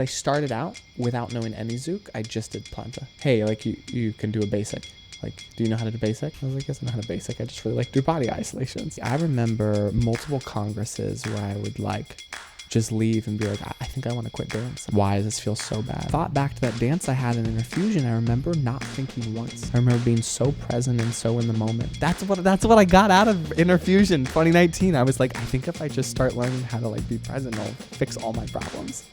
I started out without knowing any Zouk. I just did Planta. Hey, like you can do a basic. Like, do you know how to do basic? I was like, yes, I know how to basic. I just really like do body isolations. I remember multiple congresses where I would like just leave and be like, I think I want to quit dance. Why does this feel so bad? Thought back to that dance I had in Interfusion. I remember not thinking once. I remember being so present and so in the moment. That's what I got out of Interfusion 2019. I was like, I think if I just start learning how to like be present, I'll fix all my problems.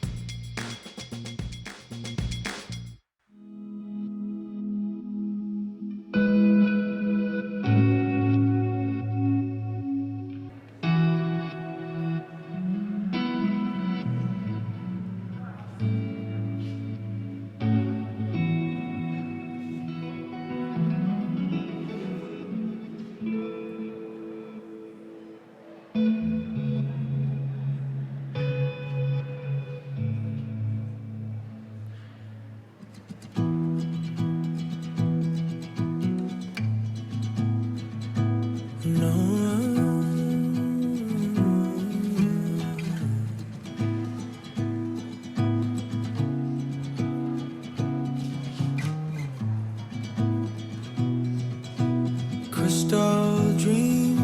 Crystal dream,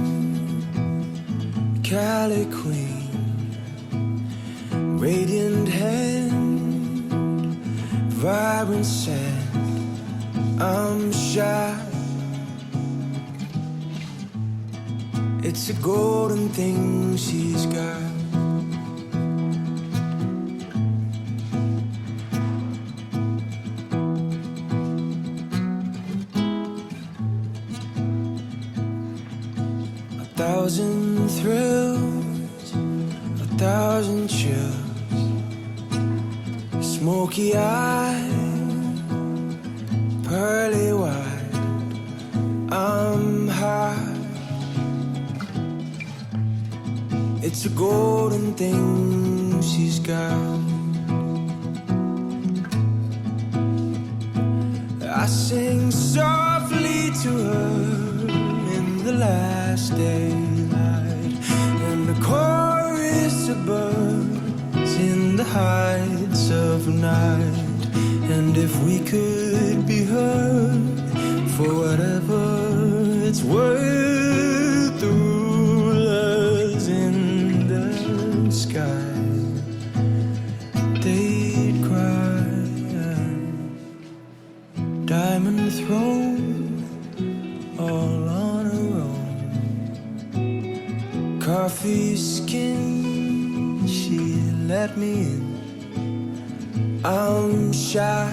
Cali queen, radiant hand, vibrant sand. I'm shy. It's a golden thing she's got. A thousand thrills, a thousand chills, smoky eyes, pearly white. I'm high. It's a golden thing she's got. I sing softly to her in the last daylight, and the chorus of birds in the heights of night. And if we could be heard for whatever it's worth, the rulers in the sky, they'd cry. Diamond throne, all on her own. Coffee skin, she let me in. I'm shy.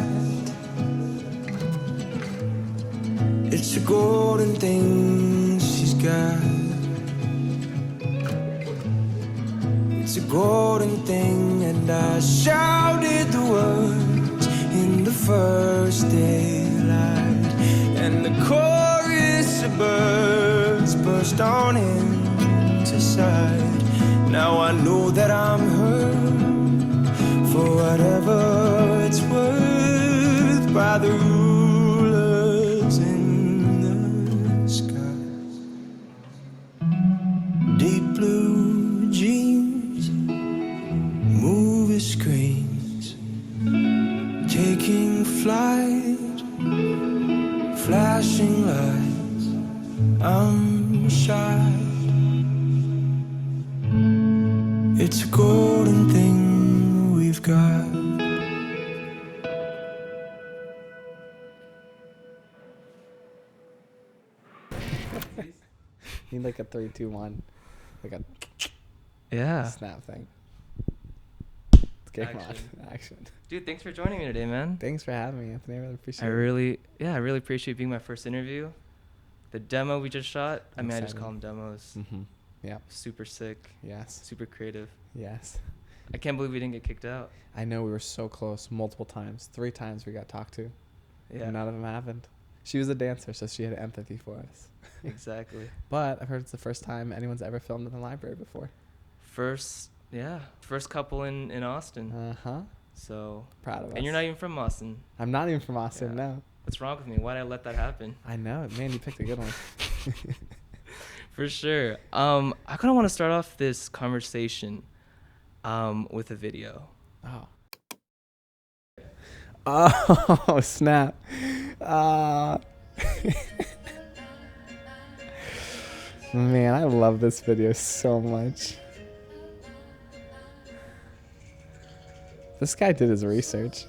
It's a golden thing she's got. It's a golden thing, and I shouted the words in the first daylight, and the chorus of birds burst on into sight. Now I know that I'm heard for whatever it's worth by the rulers in the sky. Deep blue jeans, movie screens, taking flight, flashing lights. I'm shy. It's a golden thing we've got. Need like a 3, 2, 1, like a snap thing. Game on. Action. Dude, thanks for joining me today, man. Thanks for having me, Anthony. I really appreciate it. I really appreciate being my first interview. The demo we just shot, I just call them demos. Mm-hmm. Yeah. Super sick. Yes. Super creative. Yes. I can't believe we didn't get kicked out. I know, we were so close multiple times. 3 times we got talked to. Yeah. And none of them happened. She was a dancer, so she had empathy for us. Exactly. But I've heard it's the first time anyone's ever filmed in the library before. First couple in Austin. Uh-huh. So proud of us. And you're not even from Austin. I'm not even from Austin, Yeah. no. What's wrong with me? Why did I let that happen? I know. Man, you picked a good one. For sure. I kind of want to start off this conversation with a video. Oh. Oh, snap. Man, I love this video so much. This guy did his research.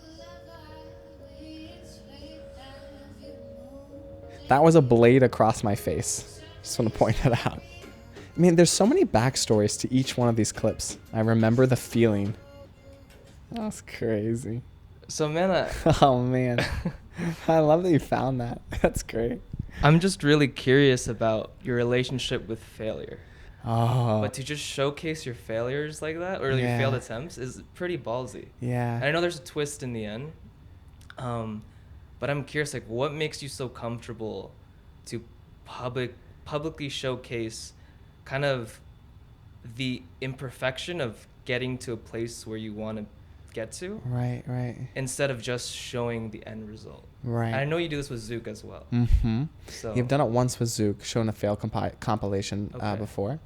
That was a blade across my face. Just want to point that out. I mean, there's so many backstories to each one of these clips. I remember the feeling. That's crazy. So, man, Oh, man. I love that you found that. That's great. I'm just really curious about your relationship with failure. Oh. But to just showcase your failures like that, or your failed attempts, is pretty ballsy. Yeah. And I know there's a twist in the end. But I'm curious, like, what makes you so comfortable to publicly showcase kind of the imperfection of getting to a place where you want to get to? Right, right. Instead of just showing the end result. Right. And I know you do this with Zouk as well. Mm-hmm. So You've done it once with Zouk, shown a fail compilation before.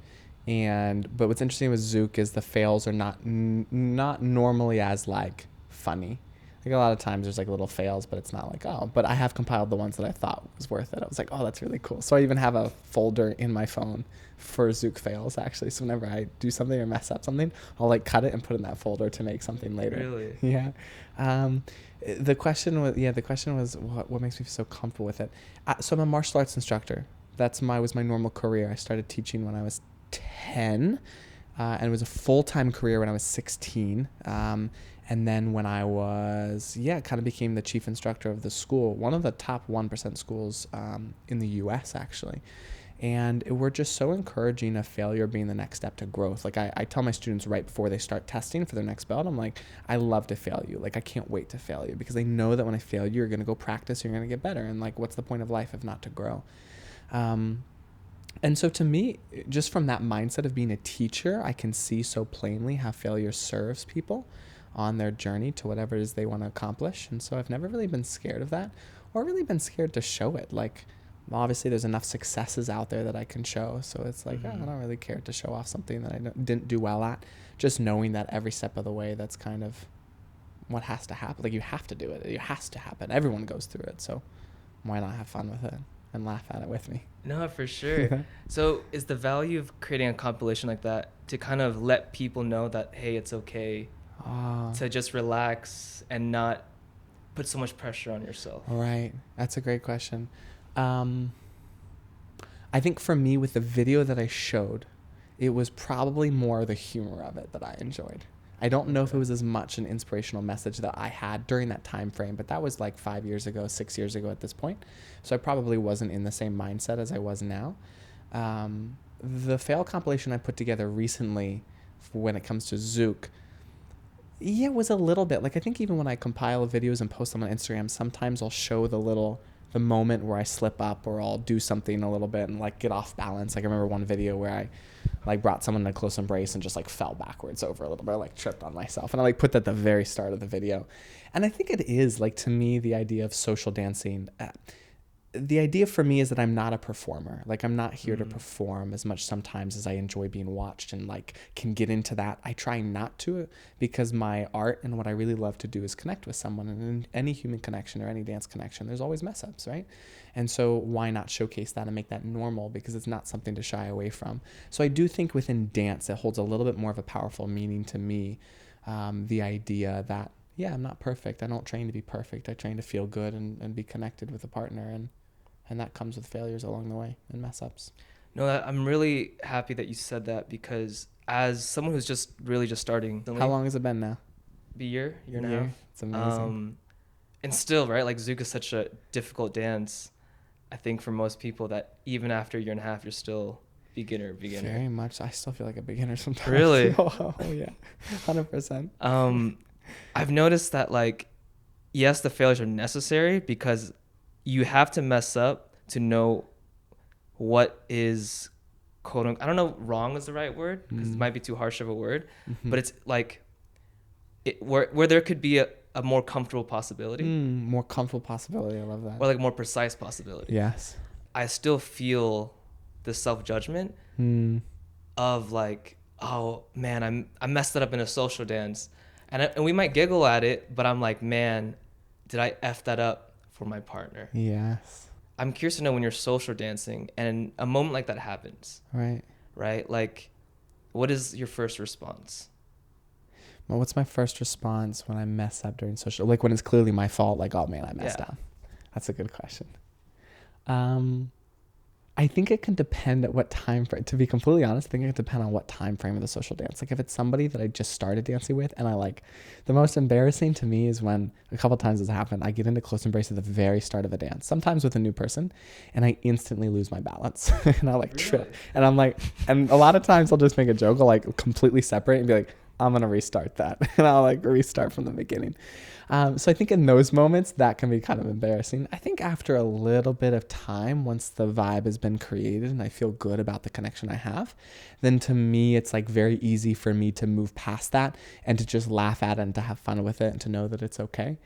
But what's interesting with Zouk is the fails are not normally as like funny. Like a lot of times there's like little fails, but it's not like, oh, but I have compiled the ones that I thought was worth it. I was like, oh, that's really cool. So I even have a folder in my phone for Zouk fails actually. So whenever I do something or mess up something, I'll like cut it and put it in that folder to make something later. Really? Yeah. The question was what makes me feel so comfortable with it. So I'm a martial arts instructor. Was my normal career. I started teaching when I was 10, and it was a full-time career when I was 16. And then when I was, kind of became the chief instructor of the school, one of the top 1% schools in the U.S. actually. And we're just so encouraging of failure being the next step to growth. Like I tell my students right before they start testing for their next belt, I'm like, I love to fail you. Like I can't wait to fail you because I know that when I fail you, you're going to go practice, you're going to get better. And like, what's the point of life if not to grow? And so to me, just from that mindset of being a teacher, I can see so plainly how failure serves people on their journey to whatever it is they want to accomplish. And so I've never really been scared of that or really been scared to show it. Like, obviously there's enough successes out there that I can show. So it's like, I don't really care to show off something that I didn't do well at. Just knowing that every step of the way, that's kind of what has to happen. Like you have to do it. It has to happen. Everyone goes through it. So why not have fun with it and laugh at it with me? No, for sure. So is the value of creating a compilation like that to kind of let people know that, hey, it's okay to just relax and not put so much pressure on yourself? Right. That's a great question. I think for me with the video that I showed, it was probably more the humor of it that I enjoyed. I don't know if it was as much an inspirational message that I had during that time frame, but that was like 5 years ago, 6 years ago at this point. So I probably wasn't in the same mindset as I was now. The fail compilation I put together recently when it comes to Zouk, it was a little bit like, I think even when I compile videos and post them on Instagram, sometimes I'll show the moment where I slip up or I'll do something a little bit and like get off balance. Like I remember one video where I like brought someone in a close embrace and just like fell backwards over a little bit. I like tripped on myself and I like put that at the very start of the video. And I think it is like, to me, the idea of social dancing, the idea for me is that I'm not a performer. Like I'm not here to perform as much sometimes as I enjoy being watched and like can get into that. I try not to, because my art and what I really love to do is connect with someone, and in any human connection or any dance connection, there's always mess ups, right? And so why not showcase that and make that normal, because it's not something to shy away from. So I do think within dance, it holds a little bit more of a powerful meaning to me. The idea that, I'm not perfect. I don't train to be perfect. I train to feel good and be connected with a partner. And that comes with failures along the way and mess ups. No, I'm really happy that you said that, because as someone who's just starting. How long has it been now? A year and a half. It's amazing. And still, right, like Zouk is such a difficult dance, I think, for most people, that even after a year and a half, you're still beginner. Very much. I still feel like a beginner sometimes. Really? Oh yeah, 100%. I've noticed that, like, yes, the failures are necessary, because you have to mess up to know what is, quote unquote, I don't know, wrong is the right word, because it might be too harsh of a word, but it's like where there could be a more comfortable possibility. More comfortable possibility. I love that. Or like more precise possibility. Yes. I still feel the self-judgment of like, oh man, I messed it up in a social dance. And we might giggle at it, but I'm like, man, did I F that up for my partner? Yes. I'm curious to know when you're social dancing and a moment like that happens, Right. right? Like, what is your first response? Well, what's my first response when I mess up during social, like when it's clearly my fault, like, oh man, I messed up? That's a good question. I think it can depend at what time frame. To be completely honest, I think it can depend on what time frame of the social dance. Like if it's somebody that I just started dancing with, and I like, the most embarrassing to me is when a couple times has happened, I get into close embrace at the very start of the dance, sometimes with a new person, and I instantly lose my balance and I like trip, and I'm like, and a lot of times I'll just make a joke, I'll like completely separate and be like, I'm gonna restart that, and I'll like restart from the beginning. So I think in those moments that can be kind of embarrassing. I think after a little bit of time, once the vibe has been created and I feel good about the connection I have, then to me it's like very easy for me to move past that and to just laugh at it and to have fun with it and to know that it's okay.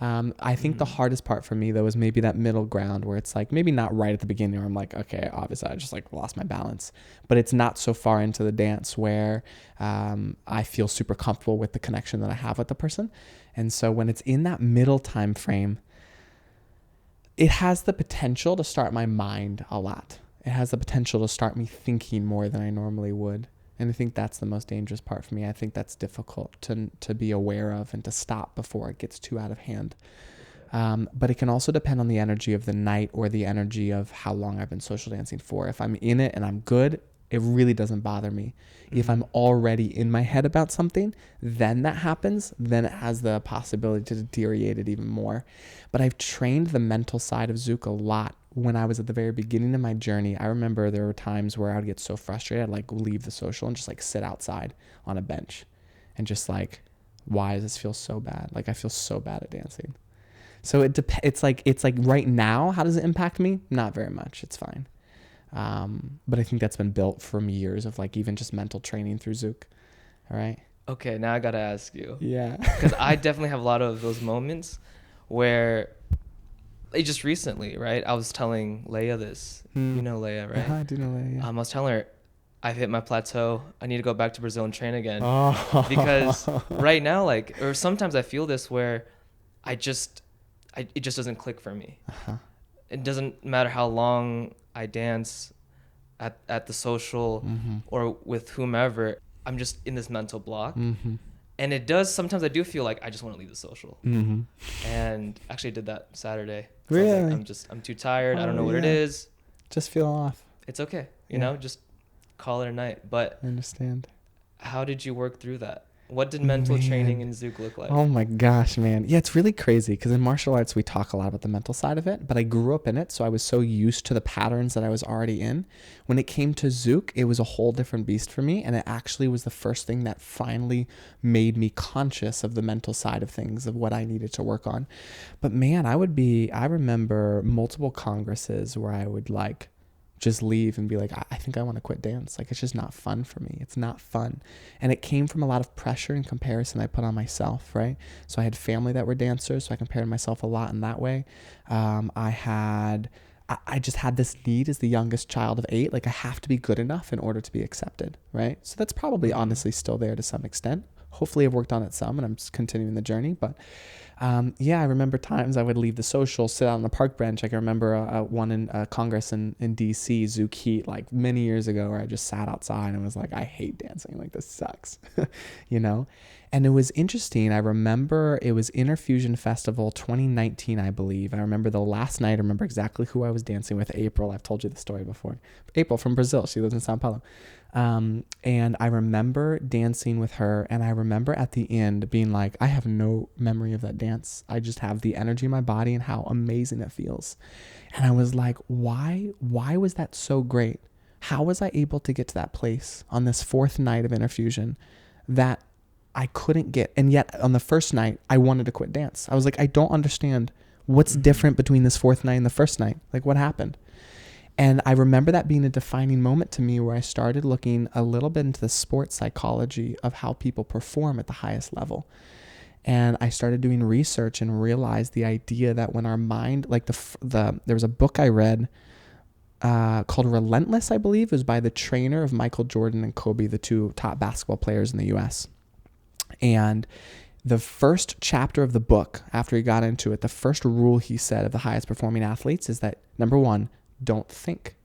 I think the hardest part for me though is maybe that middle ground where it's like maybe not right at the beginning where I'm like, okay, obviously I just like lost my balance, but it's not so far into the dance where I feel super comfortable with the connection that I have with the person. And so when it's in that middle time frame, it has the potential to start my mind a lot. It has the potential to start me thinking more than I normally would. And I think that's the most dangerous part for me. I think that's difficult to be aware of and to stop before it gets too out of hand. But it can also depend on the energy of the night or the energy of how long I've been social dancing for. If I'm in it and I'm good, it really doesn't bother me. If I'm already in my head about something, then that happens, then it has the possibility to deteriorate it even more. But I've trained the mental side of Zouk a lot. When I was at the very beginning of my journey, I remember there were times where I would get so frustrated, I'd like leave the social and just like sit outside on a bench and just like, why does this feel so bad? Like I feel so bad at dancing. So it's like right now, how does it impact me? Not very much. It's fine. But I think that's been built from years of like even just mental training through Zouk. All right. Okay, now I gotta ask you. Yeah. Because I definitely have a lot of those moments where, just recently, right? I was telling Leia this. You know Leia, right? I do know Leia. Yeah. I was telling her, I've hit my plateau. I need to go back to Brazil and train again. Oh. Because right now, like, or sometimes I feel this where it just doesn't click for me. Uh-huh. It doesn't matter how long I dance at the social or with whomever. I'm just in this mental block. And it does, sometimes I do feel like I just want to leave the social. And actually did that Saturday. Really? I was like, I'm too tired. I don't know what it is. Just feel off. It's okay. You know, just call it a night. But I understand. how did you work through that? What did mental training in Zouk look like? Oh my gosh, man. Yeah, it's really crazy because in martial arts, we talk a lot about the mental side of it, but I grew up in it. So I was so used to the patterns that I was already in. When it came to Zouk, it was a whole different beast for me. And it actually was the first thing that finally made me conscious of the mental side of things, of what I needed to work on. But man, I remember multiple congresses where I would like just leave and be like, I think I want to quit dance. Like, it's just not fun for me. It's not fun. And it came from a lot of pressure and comparison I put on myself, right? So I had family that were dancers, so I compared myself a lot in that way. I just had this need as the youngest child of 8. Like, I have to be good enough in order to be accepted, right? So that's probably honestly still there to some extent. Hopefully I've worked on it some and I'm just continuing the journey. But I remember times I would leave the social, sit out on the park bench. Like I remember one in Congress in DC, Zouk Heat, like many years ago, where I just sat outside and was like, I hate dancing. Like, this sucks, you know? And it was interesting. I remember it was Interfusion Festival 2019, I believe. I remember the last night. I remember exactly who I was dancing with. April. I've told you the story before. April from Brazil. She lives in Sao Paulo. And I remember dancing with her, and I remember at the end being like, I have no memory of that dance. I just have the energy in my body and how amazing it feels. And I was like, why was that so great? How was I able to get to that place on this 4th night of Interfusion that I couldn't get? And yet on the first night, I wanted to quit dance. I was like, I don't understand what's different between this 4th night and the first night. Like, what happened? And I remember that being a defining moment to me where I started looking a little bit into the sports psychology of how people perform at the highest level. And I started doing research and realized the idea that when our mind, like there was a book I read called Relentless, I believe. It was by the trainer of Michael Jordan and Kobe, the 2 top basketball players in the US. And the first chapter of the book, after he got into it, the first rule he said of the highest performing athletes is that, number one, don't think.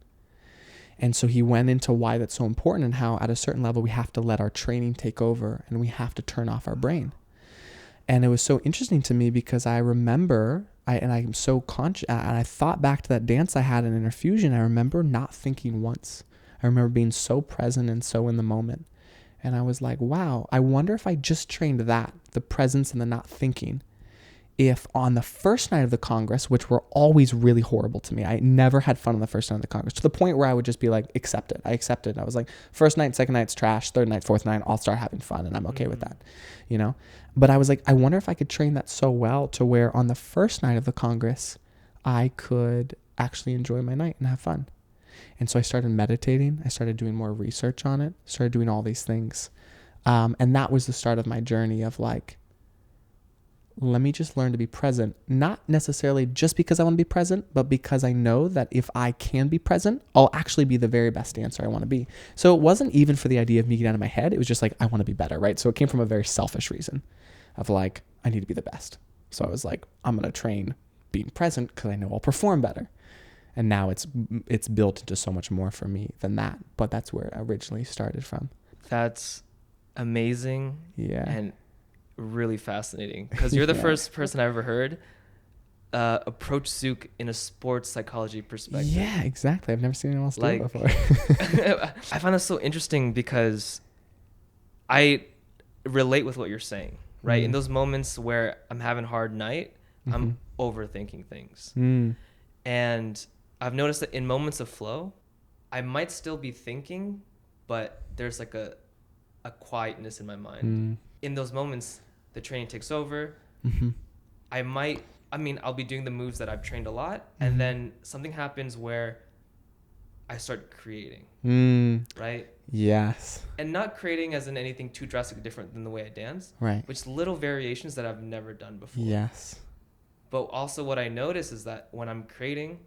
And so he went into why that's so important and how at a certain level we have to let our training take over and we have to turn off our brain. And it was so interesting to me because I remember, I'm so conscious, and I thought back to that dance I had in Interfusion. I remember not thinking once. I remember being so present and so in the moment. And I was like, wow, I wonder if I just trained that, the presence and the not thinking, if on the first night of the Congress, which were always really horrible to me, I never had fun on the first night of the Congress, to the point where I would just be like, accept it. I accept it. I was like, first night, second night's trash, third night, fourth night, I'll start having fun and I'm okay with that, you know? But I was like, I wonder if I could train that so well to where on the first night of the Congress, I could actually enjoy my night and have fun. And so I started meditating. I started doing more research on it, started doing all these things. And that was the start of my journey of like, let me just learn to be present, not necessarily just because I want to be present, but because I know that if I can be present, I'll actually be the very best dancer I want to be. So it wasn't even for the idea of me getting out of my head. It was just like, I want to be better, right? So it came from a very selfish reason of like, I need to be the best. So I was like, I'm going to train being present because I know I'll perform better. And now it's built into so much more for me than that. But that's where it originally started from. That's amazing. Yeah. And really fascinating because you're the first person I ever heard approach Zouk in a sports psychology perspective. Yeah, exactly. I've never seen anyone else do it before. I find that so interesting because I relate with what you're saying, right? In those moments where I'm having a hard night, I'm overthinking things. And I've noticed that in moments of flow, I might still be thinking, but there's like a quietness in my mind. In those moments, the training takes over. I'll be doing the moves that I've trained a lot. And then something happens where I start creating, right? Yes. And not creating as in anything too drastically different than the way I dance. Right. Which little variations that I've never done before. Yes. But also what I notice is that when I'm creating,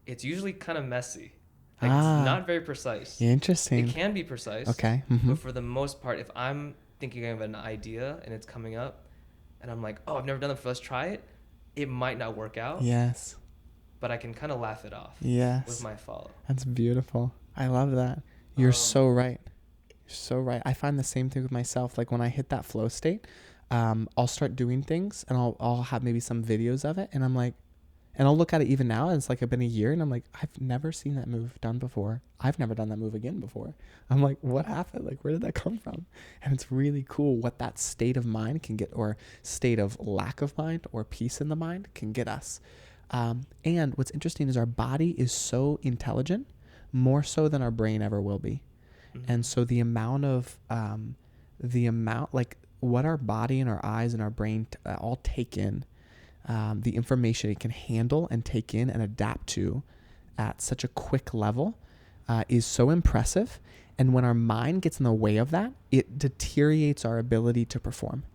it's usually kind of messy. Like it's not very precise. Interesting. It can be precise. Okay. But for the most part, if I'm thinking of an idea and it's coming up and I'm like, oh, I've never done it before, let's try it. It might not work out. Yes. But I can kind of laugh it off. Yes. With my follow. That's beautiful. I love that. You're so right. You're so right. I find the same thing with myself. Like when I hit that flow state, I'll start doing things and I'll have maybe some videos of it and I'm like, and I'll look at it even now and it's like it's been a year and I'm like, I've never seen that move done before. I've never done that move again before. I'm like, what happened? Like, where did that come from? And it's really cool what that state of mind can get, or state of lack of mind or peace in the mind can get us. And what's interesting is our body is so intelligent, more so than our brain ever will be. And so the amount like what our body and our eyes and our brain all take in, the information it can handle and take in and adapt to at such a quick level is so impressive. And when our mind gets in the way of that, it deteriorates our ability to perform.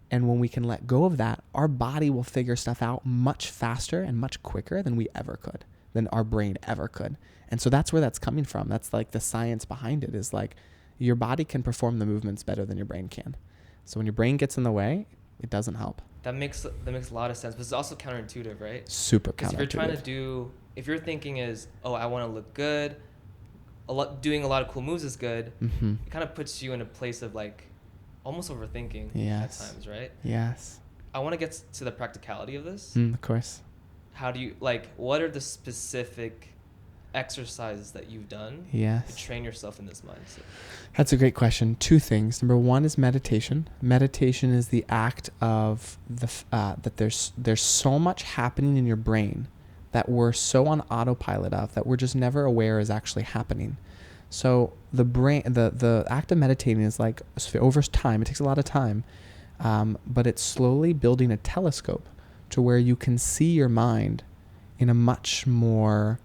And when we can let go of that, our body will figure stuff out much faster and much quicker than we ever could, than our brain ever could. And so that's where that's coming from. That's like the science behind it is like your body can perform the movements better than your brain can. So when your brain gets in the way, it doesn't help. That makes a lot of sense, but it's also counterintuitive, right? Super counterintuitive. Because if you're trying to do, if your thinking is, oh, I want to look good, doing a lot of cool moves is good, it kind of puts you in a place of like almost overthinking at times, right? Yes. I want to get to the practicality of this. Of course. How do you, like, what are the specific exercises that you've done to train yourself in this mindset? That's a great question. Two things. Number one is meditation. Meditation is the act of that there's so much happening in your brain that we're so on autopilot of that we're just never aware is actually happening. So the brain, the act of meditating is like over time. It takes a lot of time, but it's slowly building a telescope to where you can see your mind in a much more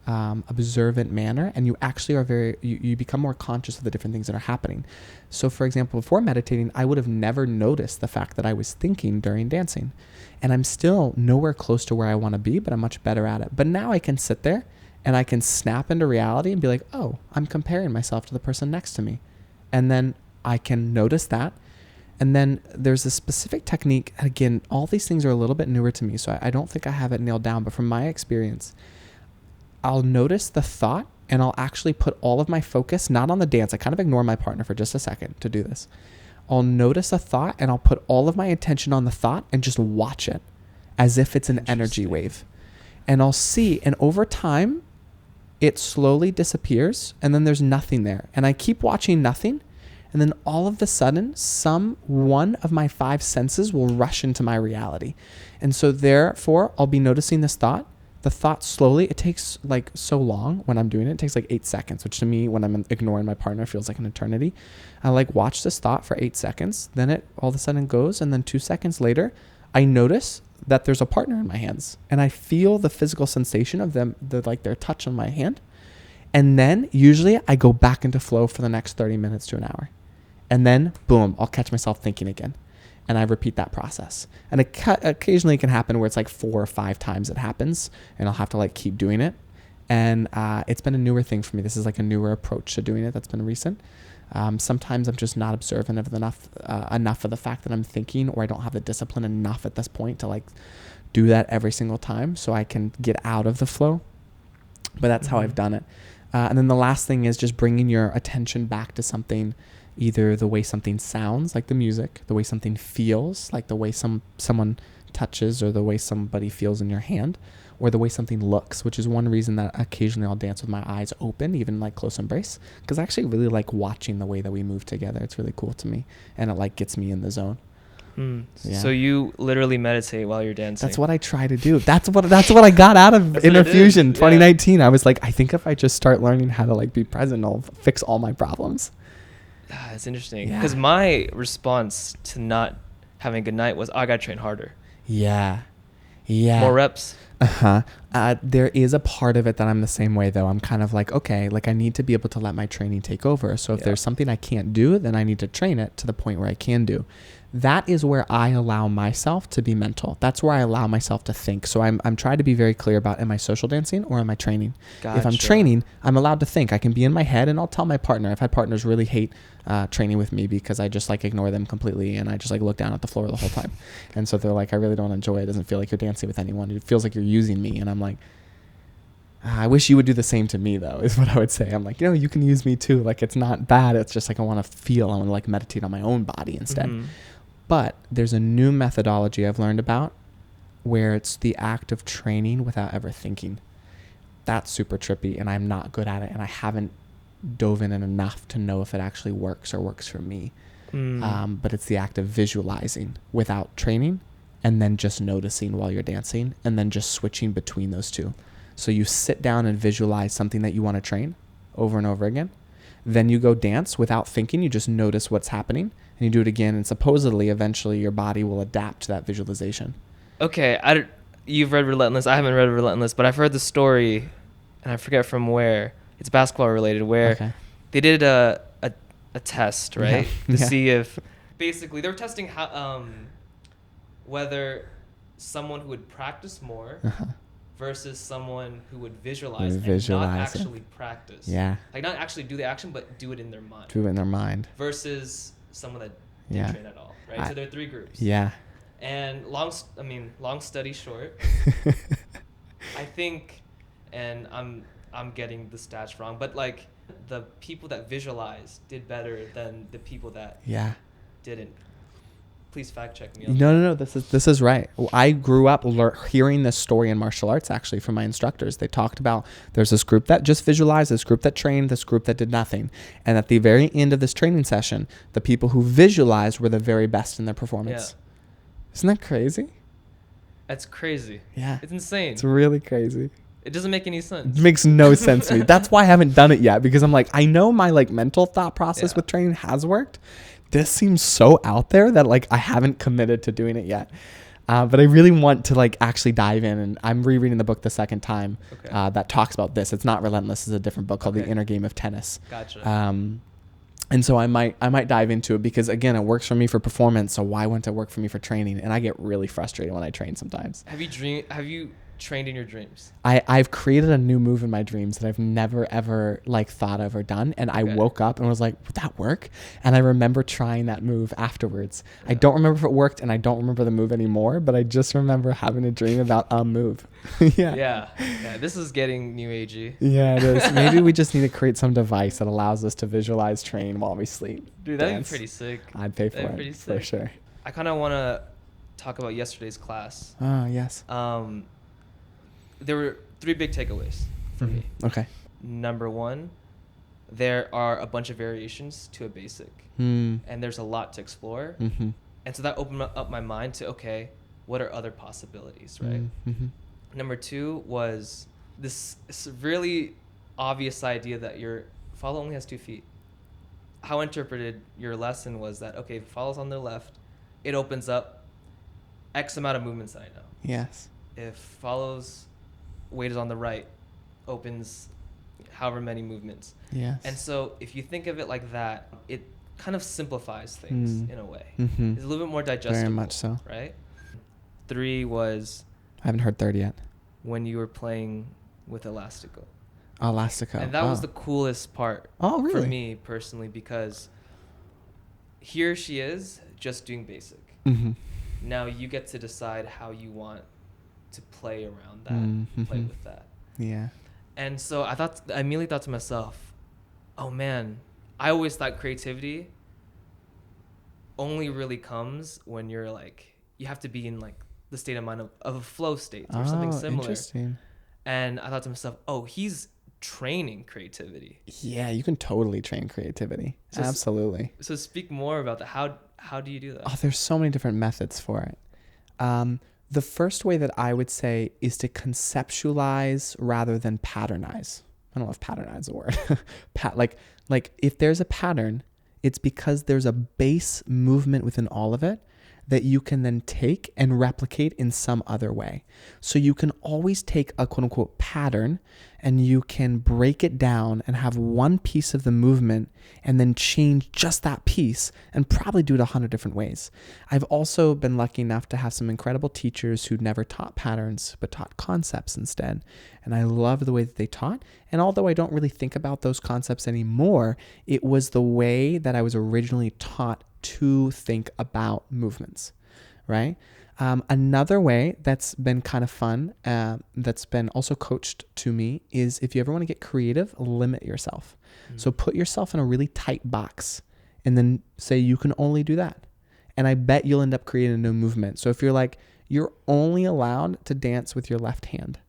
observant manner, and you actually are you become more conscious of the different things that are happening. So for example, before meditating, I would have never noticed the fact that I was thinking during dancing, and I'm still nowhere close to where I want to be, but I'm much better at it. But now I can sit there and I can snap into reality and be like, oh, I'm comparing myself to the person next to me. And then I can notice that. And then there's a specific technique. Again, all these things are a little bit newer to me, so I don't think I have it nailed down. But from my experience, I'll notice the thought and I'll actually put all of my focus, not on the dance. I kind of ignore my partner for just a second to do this. I'll notice a thought and I'll put all of my attention on the thought and just watch it as if it's an energy wave. And I'll see, and over time, it slowly disappears and then there's nothing there. And I keep watching nothing. And then all of a sudden, one of my 5 senses will rush into my reality. And so therefore, I'll be noticing this thought. The thought slowly, it takes like so long when I'm doing it. It takes like 8 seconds, which to me, when I'm ignoring my partner, feels like an eternity. I like watch this thought for 8 seconds. Then it all of a sudden goes. And then 2 seconds later, I notice that there's a partner in my hands. And I feel the physical sensation of them, their touch on my hand. And then usually I go back into flow for the next 30 minutes to an hour. And then, boom, I'll catch myself thinking again. And I repeat that process. And occasionally it can happen where it's like 4 or 5 times it happens. And I'll have to like keep doing it. And it's been a newer thing for me. This is like a newer approach to doing it that's been recent. Sometimes I'm just not observant of enough of the fact that I'm thinking, or I don't have the discipline enough at this point to like do that every single time so I can get out of the flow. But that's how I've done it. And then the last thing is just bringing your attention back to something, either the way something sounds, like the music, the way something feels, like the way someone touches, or the way somebody feels in your hand, or the way something looks, which is one reason that occasionally I'll dance with my eyes open, even like close embrace, because I actually really like watching the way that we move together. It's really cool to me, and it like gets me in the zone. Yeah. So you literally meditate while you're dancing? That's what I try to do. That's what I got out of Interfusion 2019. I was like, I think if I just start learning how to like be present, I'll fix all my problems. That's interesting, because my response to not having a good night was, I gotta train harder. Yeah. More reps. There is a part of it that I'm the same way though. I'm kind of like, okay, like I need to be able to let my training take over. So if there's something I can't do, then I need to train it to the point where I can do. That is where I allow myself to be mental. That's where I allow myself to think. So I'm trying to be very clear about, am I social dancing or am I training? Gotcha. If I'm training, I'm allowed to think. I can be in my head, and I'll tell my partner. I've had partners really hate training with me because I just like ignore them completely, and I just like look down at the floor the whole time. And so they're like, I really don't enjoy it. It doesn't feel like you're dancing with anyone. It feels like you're using me. And I'm like, I wish you would do the same to me though, is what I would say. I'm like, you can use me too. Like, it's not bad. It's just like, I want to like meditate on my own body instead. But there's a new methodology I've learned about where it's the act of training without ever thinking. That's super trippy, and I'm not good at it, and I haven't dove in enough to know if it actually works or works for me. But it's the act of visualizing without training, and then just noticing while you're dancing, and then just switching between those two. So you sit down and visualize something that you want to train over and over again. Then you go dance without thinking. You just notice what's happening, and you do it again, and supposedly eventually your body will adapt to that visualization. Okay, you've read Relentless. I haven't read Relentless, but I've heard the story, and I forget from where. It's basketball related, where they did a test, right? To see if, basically, they were testing how whether someone who would practice more versus someone who would visualize and not actually practice. Yeah. Like, not actually do the action, but do it in their mind. Do it in their mind. Versus someone that didn't train at all, right? So there are 3 groups. Yeah. And long story short, I think, and I'm getting the stats wrong, but like the people that visualized did better than the people that didn't. Please fact check me. No. This is right. I grew up hearing this story in martial arts, actually, from my instructors. They talked about there's this group that just visualized, this group that trained, this group that did nothing. And at the very end of this training session, the people who visualized were the very best in their performance. Yeah. Isn't that crazy? That's crazy. Yeah. It's insane. It's really crazy. It doesn't make any sense. It makes no sense to me. That's why I haven't done it yet, because I'm like, I know my like mental thought process with training has worked. This seems so out there that like I haven't committed to doing it yet. But I really want to like actually dive in, and I'm rereading the book the second time that talks about this. It's not Relentless. It's a different book called The Inner Game of Tennis. Gotcha. And so I might dive into it because, again, it works for me for performance. So why wouldn't it work for me for training? And I get really frustrated when I train sometimes. Have you trained in your dreams? I've created a new move in my dreams that I've never ever like thought of or done, and I woke up and was like, would that work? And I remember trying that move afterwards. I don't remember if it worked, and I don't remember the move anymore, but I just remember having a dream about a move. Yeah, this is getting new agey. Yeah, it is. Maybe we just need to create some device that allows us to visualize train while we sleep. Dude, that'd be pretty sick. I'd pay for it for sure. I kind of want to talk about yesterday's class. Oh, yes. There were 3 big takeaways for me. Okay. Number 1, there are a bunch of variations to a basic, and there's a lot to explore. And so that opened up my mind to, okay, what are other possibilities, right? Number 2 was this really obvious idea that your follow only has 2 feet. How I interpreted your lesson was that, okay, if follow's on the left, it opens up X amount of movements that I know. Yes. If follow's weight is on the right, opens however many movements. Yes. And so if you think of it like that, it kind of simplifies things in a way. It's a little bit more digestible. Very much so. Right? 3 was... I haven't heard 3rd yet. When you were playing with Elastico. Elastico. And that was the coolest part for me personally, because here she is just doing basic. Now you get to decide how you want to play around that, play with that. Yeah. And so I immediately thought to myself, oh man, I always thought creativity only really comes when you're like, you have to be in like the state of mind of a flow state or something similar. Interesting. And I thought to myself, oh, he's training creativity. Yeah, you can totally train creativity. So absolutely. So speak more about that. How do you do that? Oh, there's so many different methods for it. The first way that I would say is to conceptualize rather than patternize. I don't know if patternize is a word. like if there's a pattern, it's because there's a base movement within all of it that you can then take and replicate in some other way. So you can always take a quote unquote pattern and you can break it down and have one piece of the movement and then change just that piece and probably do it 100 different ways. I've also been lucky enough to have some incredible teachers who never taught patterns but taught concepts instead. And I love the way that they taught. And although I don't really think about those concepts anymore, it was the way that I was originally taught to think about movements, right? Another way that's been kind of fun, that's been also coached to me, is if you ever want to get creative, limit yourself. So put yourself in a really tight box and then say you can only do that. And I bet you'll end up creating a new movement. So if you're like, you're only allowed to dance with your left hand,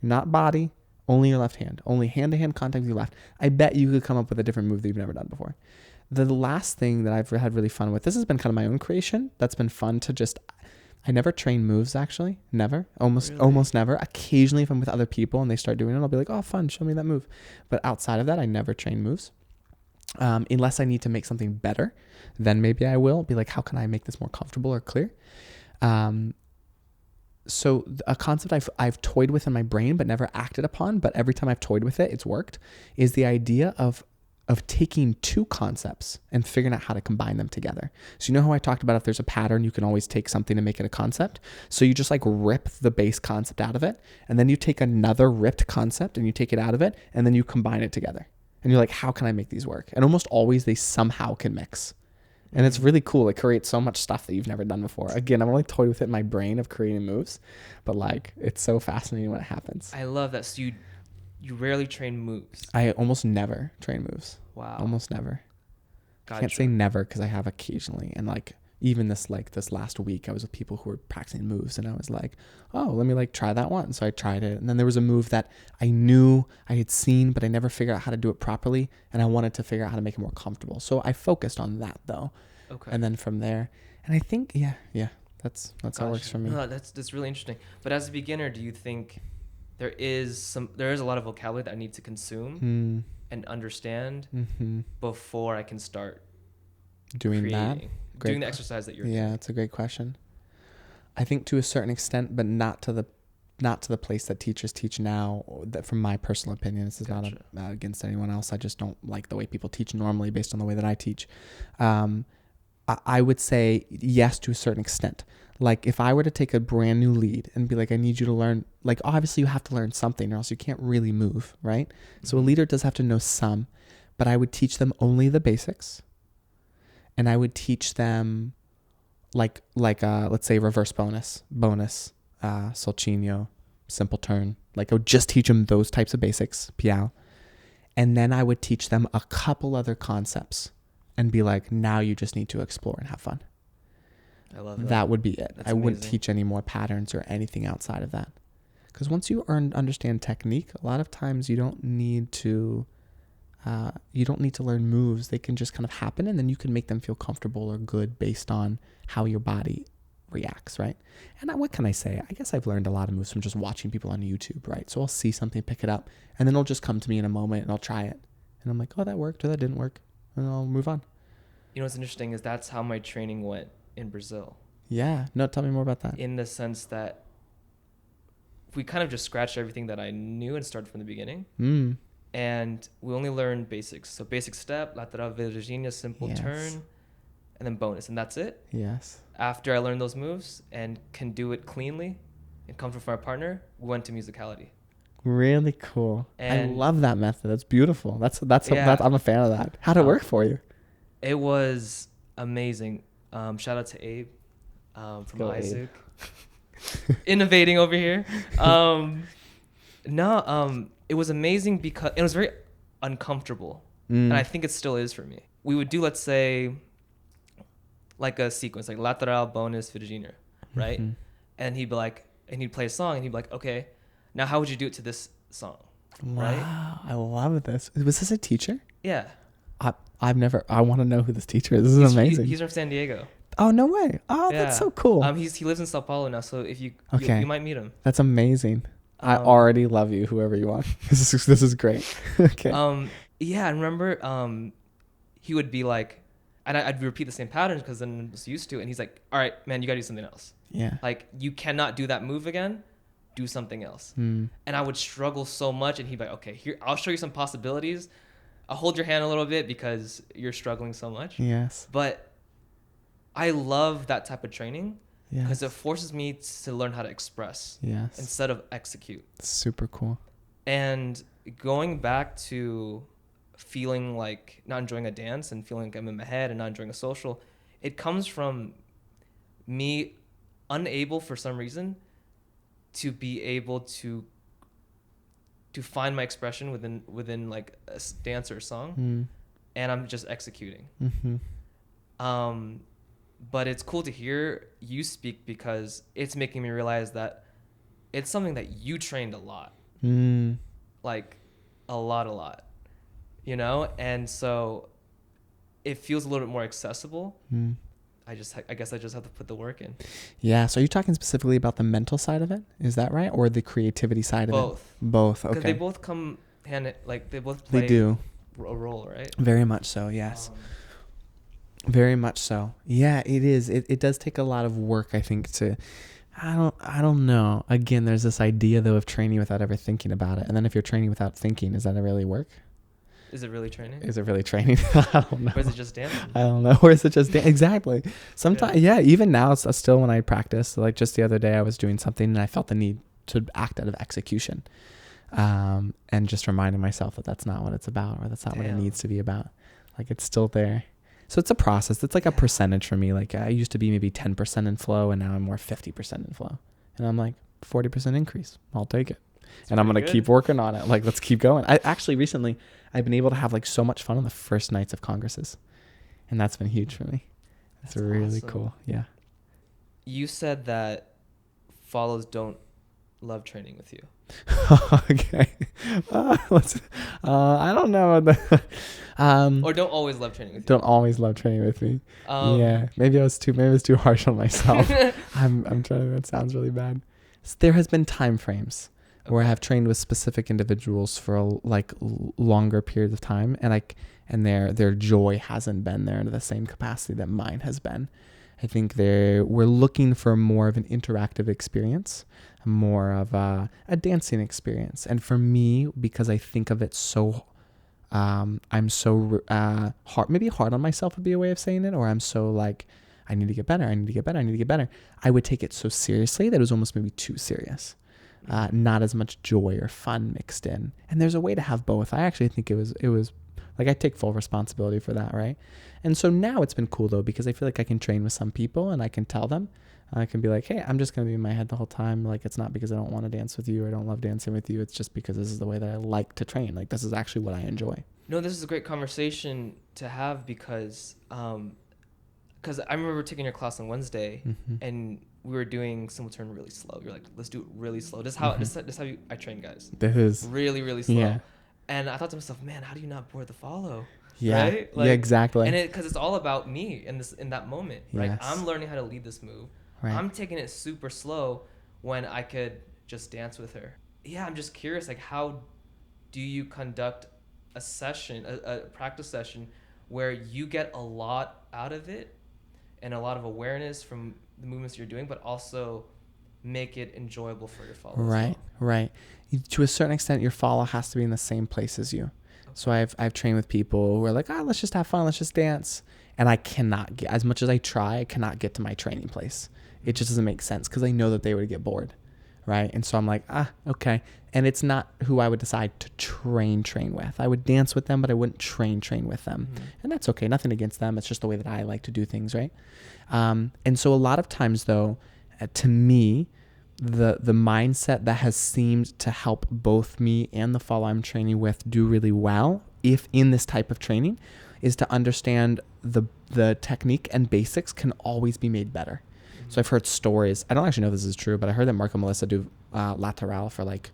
not body, only your left hand, only hand-to-hand contact with your left, I bet you could come up with a different move that you've never done before. The last thing that I've had really fun with, this has been kind of my own creation. That's been fun to just, I never train moves actually. Never. Almost never. Occasionally if I'm with other people and they start doing it, I'll be like, oh, fun, show me that move. But outside of that, I never train moves. Unless I need to make something better, then maybe I will be like, how can I make this more comfortable or clear? So a concept I've toyed with in my brain but never acted upon, but every time I've toyed with it, it's worked, is the idea of taking 2 concepts and figuring out how to combine them together. So you know how I talked about if there's a pattern, you can always take something to make it a concept. So you just like rip the base concept out of it, and then you take another ripped concept and you take it out of it, and then you combine it together. And you're like, how can I make these work? And almost always they somehow can mix. And it's really cool. It creates so much stuff that you've never done before. Again, I'm only toyed with it in my brain of creating moves, but like it's so fascinating when it happens. I love that. So you rarely train moves. I almost never train moves. Wow. Almost never. Gotcha. I can't say never because I have occasionally. And like even this last week, I was with people who were practicing moves and I was like, oh, let me like try that one. So I tried it. And then there was a move that I knew I had seen, but I never figured out how to do it properly. And I wanted to figure out how to make it more comfortable. So I focused on that though. Okay. And then from there, and I think, yeah, that's how it works for me. No, that's really interesting. But as a beginner, do you think there is a lot of vocabulary that I need to consume and understand before I can start doing doing the exercise that you're doing? Yeah, that's a great question. I think to a certain extent, but not to the place that teachers teach now. That, from my personal opinion, this is not against anyone else. I just don't like the way people teach normally based on the way that I teach. I would say yes to a certain extent. Like if I were to take a brand new lead and be like, I need you to learn, like obviously you have to learn something or else you can't really move, right? So a leader does have to know some, but I would teach them only the basics. And I would teach them like let's say reverse bonus, solcino, simple turn. Like I would just teach them those types of basics, piao. And then I would teach them a couple other concepts and be like, now you just need to explore and have fun. I love that. That would be it. That's I wouldn't amazing. teach any more patterns or anything outside of that. Because once you understand technique, a lot of times you don't need to learn moves. They can just kind of happen, and then you can make them feel comfortable or good based on how your body reacts, right? And what can I say? I guess I've learned a lot of moves from just watching people on YouTube, right? So I'll see something, pick it up, and then it'll just come to me in a moment, and I'll try it. And I'm like, oh, that worked, or that didn't work, and I'll move on. You know what's interesting is that's how my training went in Brazil. Yeah. No, tell me more about that. In the sense that we kind of just scratched everything that I knew and started from the beginning. And we only learned basics. So basic step, lateral Virginia, simple turn, and then bonus. And that's it. Yes. After I learned those moves and can do it cleanly and comfortable for my partner, we went to musicality. Really cool. And I love that method. That's beautiful. I'm a fan of that. How'd it work for you? It was amazing. Shout out to Abe from Zouk. Innovating over here. It was amazing because it was very uncomfortable. And I think it still is for me. We would do, let's say, like a sequence, like lateral, bonus, Virginia, right? And he'd be like, and he'd play a song and he'd be like, okay, now how would you do it to this song? Wow. Right? I love this. Was this a teacher? Yeah. I want to know who this teacher is. This is amazing. He's from San Diego. Oh, no way. Oh, Yeah. That's so cool. He lives in Sao Paulo now, so if you might meet him. That's amazing. I already love you, whoever you are. This is great. Okay. Yeah, I remember he would be like, and I'd repeat the same patterns because then I was used to it. And he's like, all right, man, you got to do something else. Yeah. Like, you cannot do that move again. Do something else. And I would struggle so much. And he'd be like, okay, here, I'll show you some possibilities. I'll hold your hand a little bit because you're struggling so much. Yes. But I love that type of training because Yes. it forces me to learn how to express Yes. instead of execute. Super cool. And going back to feeling like not enjoying a dance and feeling like I'm in my head and not enjoying a social, it comes from me unable for some reason to be able to find my expression within like a dance or a song, and I'm just executing. But it's cool to hear you speak because it's making me realize that it's something that you trained a lot, like a lot, you know? And so it feels a little bit more accessible. I guess I just have to put the work in. Yeah. So are you talking specifically about the mental side of it? Is that right? Or the creativity side of it? Both. Okay. Because they both come they both play They do. a role, right? Very much so. Yes. Very much so. Yeah, it is. It does take a lot of work, I think, I don't know. Again, there's this idea though of training without ever thinking about it. And then if you're training without thinking, does that really work? Is it really training? Is it really training? I don't know. Or is it just dancing? I don't know. Or is it just exactly? Sometimes, yeah. Even now, it's still when I practice. Like just the other day, I was doing something and I felt the need to act out of execution, and just reminding myself that that's not what it's about, or that's not what it needs to be about. Like it's still there. So it's a process. It's like a percentage for me. Like I used to be maybe 10% in flow, and now I'm more 50% in flow. And I'm like 40% increase. I'll take it. And I'm going to keep working on it. Like, let's keep going. I actually recently, I've been able to have like so much fun on the first nights of congresses. And that's been huge for me. It's really awesome. Cool. Yeah. You said that follows don't love training with you. Okay. I don't know. Or don't always love training with you. Don't always love training with me. Yeah. Maybe I was too harsh on myself. I'm trying. That sounds really bad. So there has been time frames where I have trained with specific individuals for longer periods of time, and their joy hasn't been there to the same capacity that mine has been. I think we're looking for more of an interactive experience, more of a dancing experience. And for me, because I think of it so, I'm so hard, maybe hard on myself would be a way of saying it, or I'm so I need to get better. I need to get better. I need to get better. I would take it so seriously that it was almost maybe too serious. Not as much joy or fun mixed in. And there's a way to have both. I actually think it was like, I take full responsibility for that, right? And so now it's been cool though, because I feel like I can train with some people and I can tell them, I can be like, hey, I'm just going to be in my head the whole time. Like, it's not because I don't want to dance with you or I don't love dancing with you. It's just because this is the way that I like to train. Like, this is actually what I enjoy. No, this is a great conversation to have because I remember taking your class on Wednesday and we were doing simple turn really slow. You're like, let's do it really slow. This is how I train guys. This is really, really slow. Yeah. And I thought to myself, man, how do you not board the follow? Yeah. Right? Like, yeah, exactly. And because it's all about me in that moment, right? Yes. I'm learning how to lead this move. Right. I'm taking it super slow when I could just dance with her. Yeah, I'm just curious, like, how do you conduct a session, a practice session, where you get a lot out of it and a lot of awareness from the movements you're doing, but also make it enjoyable for your follow? Right, right. To a certain extent, your follow has to be in the same place as you. Okay. So I've trained with people who are like, let's just have fun, let's just dance. And I cannot get, as much as I try, I cannot get to my training place. It just doesn't make sense because I know that they would get bored, right? And so I'm like, okay. And it's not who I would decide to train with. I would dance with them, but I wouldn't train with them. And that's okay. Nothing against them. It's just the way that I like to do things, right? And so a lot of times, though, to me, the mindset that has seemed to help both me and the follow I'm training with do really well, if in this type of training, is to understand the technique and basics can always be made better. So I've heard stories. I don't actually know if this is true, but I heard that Mark and Melissa do lateral for like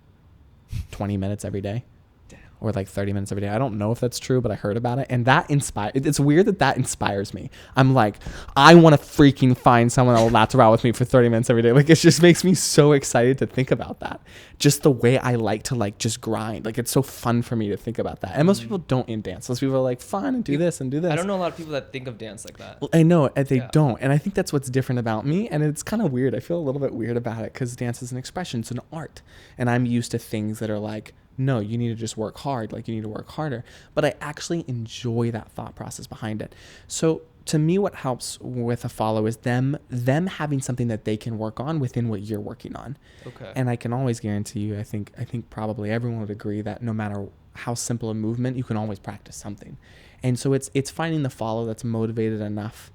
20 minutes every day. Damn. Or like 30 minutes every day. I don't know if that's true, but I heard about it. And that it's weird that inspires me. I'm like, I want to freaking find someone that will lateral with me for 30 minutes every day. Like, it just makes me so excited to think about that. Just the way I like to like just grind. Like, it's so fun for me to think about that. And most people don't in dance. Most people are like, fun and do this and do this. I don't know a lot of people that think of dance like that. Well, I know, and they don't. And I think that's what's different about me. And it's kind of weird. I feel a little bit weird about it because dance is an expression. It's an art. And I'm used to things that are like, no, you need to just work hard. Like, you need to work harder. But I actually enjoy that thought process behind it. So to me, what helps with a follow is them having something that they can work on within what you're working on. Okay. And I can always guarantee you, I think probably everyone would agree that no matter how simple a movement, you can always practice something. And so it's finding the follow that's motivated enough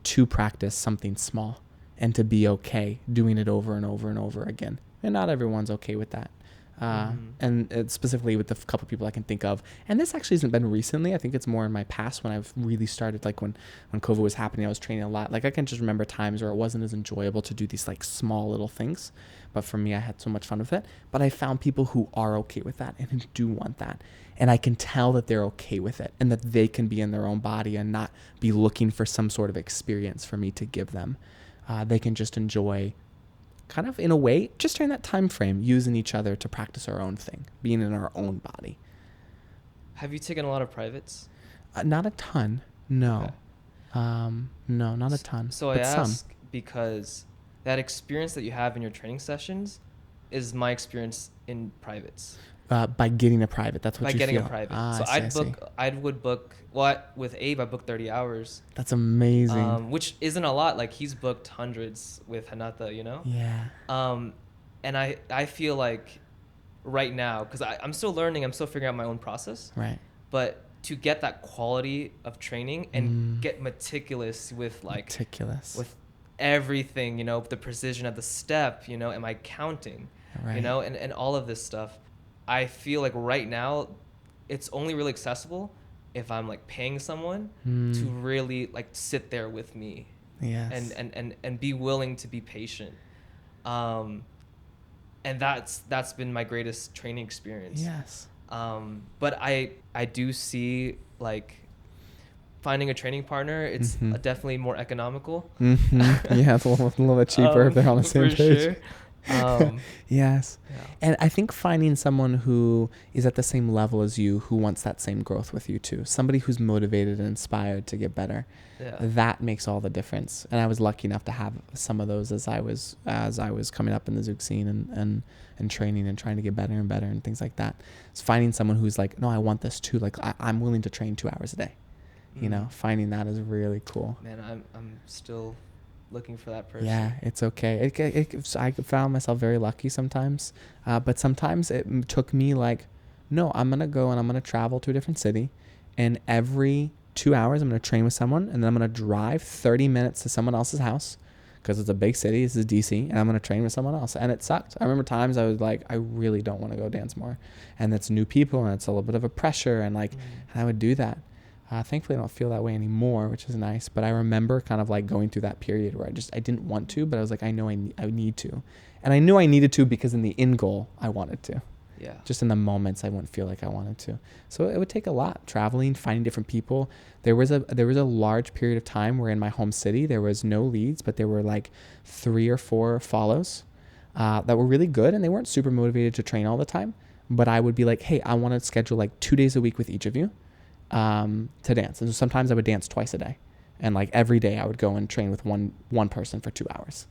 to practice something small and to be okay doing it over and over and over again. And not everyone's okay with that. And specifically with the couple people I can think of. And this actually hasn't been recently. I think it's more in my past when I've really started, like when COVID was happening, I was training a lot. Like, I can just remember times where it wasn't as enjoyable to do these like small little things. But for me, I had so much fun with it. But I found people who are okay with that and who do want that. And I can tell that they're okay with it and that they can be in their own body and not be looking for some sort of experience for me to give them. They can just enjoy, kind of in a way, just during that time frame, using each other to practice our own thing, being in our own body. Have you taken a lot of privates? Not a ton, no. Okay. No, not a ton. So I ask because that experience that you have in your training sessions is my experience in privates. By getting a private, that's what you feel. By getting a private. So I would book, with Abe, I booked 30 hours. That's amazing. Which isn't a lot. Like, he's booked hundreds with Hanata, you know? Yeah. And I feel like right now, because I'm still learning, I'm still figuring out my own process. Right. But to get that quality of training and get meticulous with with everything, you know, the precision of the step, you know, am I counting, right. You know, and all of this stuff. I feel like right now it's only really accessible if I'm like paying someone to really like sit there with me. Yes. And be willing to be patient. And that's been my greatest training experience. Yes. But I do see like finding a training partner, it's definitely more economical. Yeah, it's a little bit cheaper if they're on the same page. Sure. Yes. Yeah. And I think finding someone who is at the same level as you, who wants that same growth with you too, somebody who's motivated and inspired to get better, that makes all the difference. And I was lucky enough to have some of those as I was coming up in the Zouk scene and training and trying to get better and better and things like that. It's finding someone who's like, no, I want this too. Like, I'm willing to train 2 hours a day. You know, finding that is really cool. Man, I'm still looking for that person. Yeah, it's okay. I found myself very lucky sometimes, but sometimes it took me like, no, I'm gonna go and I'm gonna travel to a different city, and every 2 hours I'm gonna train with someone, and then I'm gonna drive 30 minutes to someone else's house, because it's a big city. This is DC, and I'm gonna train with someone else, and it sucked. I remember times I was like, I really don't want to go dance more, and it's new people, and it's a little bit of a pressure, and like, and I would do that. Thankfully, I don't feel that way anymore, which is nice. But I remember kind of like going through that period where I didn't want to, but I was like, I know I need to. And I knew I needed to because in the end goal, I wanted to. Yeah. Just in the moments, I wouldn't feel like I wanted to. So it would take a lot, traveling, finding different people. There was a large period of time where in my home city, there was no leads, but there were like 3 or 4 follows that were really good. And they weren't super motivated to train all the time. But I would be like, hey, I want to schedule like 2 days a week with each of you. To dance. And so sometimes I would dance twice a day, and like every day I would go and train with one person for 2 hours.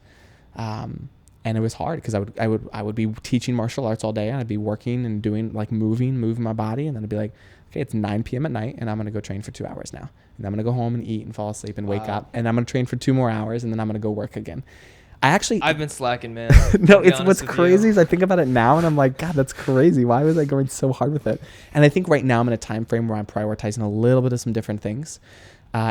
And it was hard because I would be teaching martial arts all day, and I'd be working and doing like moving my body, and then I'd be like, okay, it's 9 p.m. at night, and I'm gonna go train for 2 hours now, and I'm gonna go home and eat and fall asleep and wake up, and I'm gonna train for 2 more hours, and then I'm gonna go work again. I've been slacking, man. No, it's what's crazy is I think about it now and I'm like, God, that's crazy. Why was I going so hard with it? And I think right now I'm in a time frame where I'm prioritizing a little bit of some different things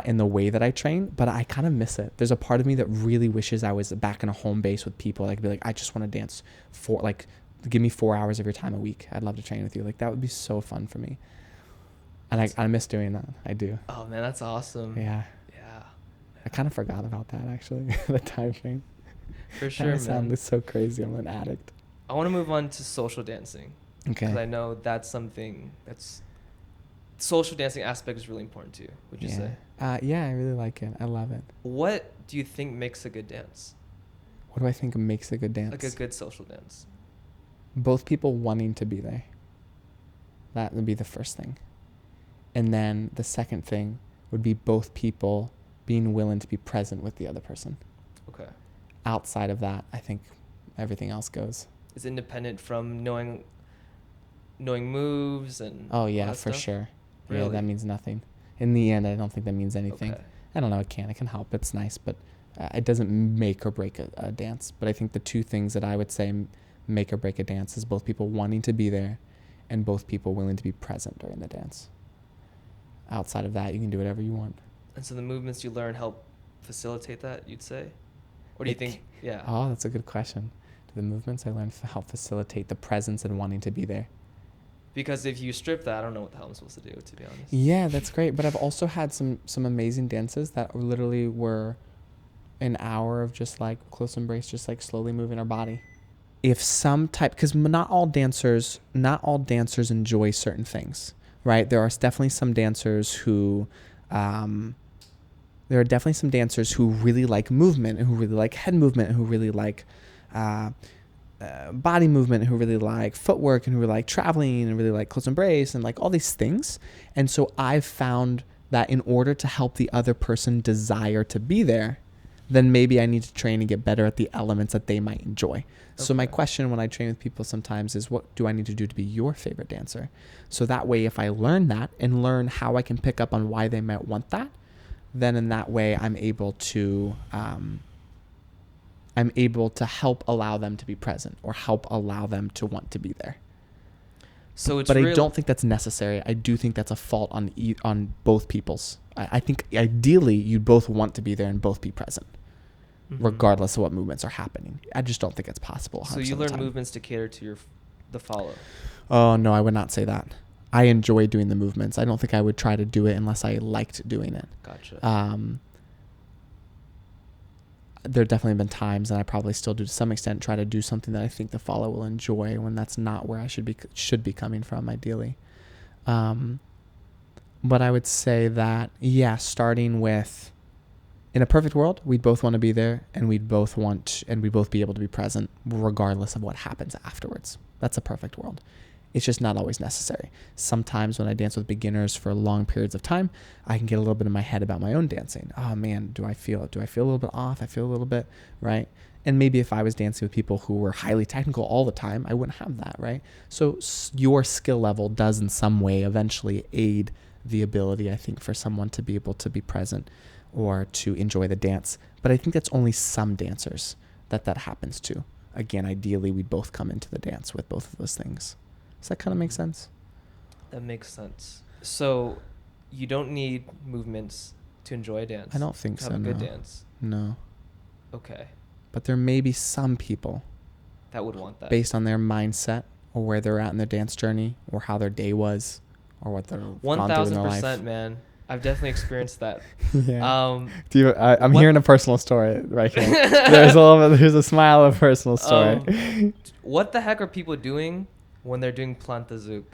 in the way that I train, but I kind of miss it. There's a part of me that really wishes I was back in a home base with people. Like, be like, I just want to dance give me 4 hours of your time a week. I'd love to train with you. Like, that would be so fun for me. And I miss doing that. I do. Oh man, that's awesome. Yeah. Yeah. I kind of forgot about that actually, the time frame. For sure, man. That sounds so crazy. I'm an addict. I want to move on to social dancing. Okay. Because I know that's something that's social dancing aspect is really important to you. Would you say? Yeah, I really like it. I love it. What do you think makes a good dance? What do I think makes a good dance? Like a good social dance. Both people wanting to be there. That would be the first thing. And then the second thing would be both people being willing to be present with the other person. Okay. Outside of that, I think everything else goes. Is independent from knowing moves and oh yeah, all that for stuff? sure. Really? Yeah, that means nothing. In the end, I don't think that means anything. Okay. I don't know. It can help. It's nice, but it doesn't make or break a dance. But I think the 2 things that I would say make or break a dance is both people wanting to be there and both people willing to be present during the dance. Outside of that, you can do whatever you want. And so the movements you learn help facilitate that, you'd say? Or do you think, yeah. Oh, that's a good question. Do the movements I learned help facilitate the presence and wanting to be there? Because if you strip that, I don't know what the hell I'm supposed to do, to be honest. Yeah, that's great. But I've also had some amazing dances that literally were an hour of just like close embrace, just like slowly moving our body. Because not all dancers enjoy certain things, right? There are definitely some dancers who, really like movement and who really like head movement and who really like body movement, who really like footwork and who really like traveling and really like close embrace and like all these things. And so I've found that in order to help the other person desire to be there, then maybe I need to train and get better at the elements that they might enjoy. Okay. So my question when I train with people sometimes is, what do I need to do to be your favorite dancer? So that way, if I learn that and learn how I can pick up on why they might want that, then in that way I'm able to help allow them to be present or help allow them to want to be there. So it's but I don't think that's necessary. I do think that's a fault on both people's. I think ideally you'd both want to be there and both be present, regardless of what movements are happening. I just don't think it's possible. So you learn movements to cater to the follow. Oh no, I would not say that. I enjoy doing the movements. I don't think I would try to do it unless I liked doing it. Gotcha. There have definitely been times, and I probably still do to some extent, try to do something that I think the follower will enjoy when that's not where I should be coming from, ideally. But I would say that, yeah, starting with, in a perfect world, we'd both want to be there, and we'd both be able to be present regardless of what happens afterwards. That's a perfect world. It's just not always necessary. Sometimes when I dance with beginners for long periods of time, I can get a little bit in my head about my own dancing. Oh man, do I feel a little bit off? I feel a little bit, right? And maybe if I was dancing with people who were highly technical all the time, I wouldn't have that, right? So your skill level does in some way eventually aid the ability, I think, for someone to be able to be present or to enjoy the dance. But I think that's only some dancers that happens to. Again, ideally, we'd both come into the dance with both of those things. Does that kind of make sense? That makes sense. So you don't need movements to enjoy a dance. I don't think to so, have a good no. dance. No. Okay. But there may be some people, That would want that. based on their mindset or where they're at in their dance journey or how their day was or what they're gone through in their life. 1000%, man. I've definitely experienced that. Yeah. I'm hearing a personal story right here. There's a smile of a personal story. What the heck are people doing when they're doing Planta Zouk?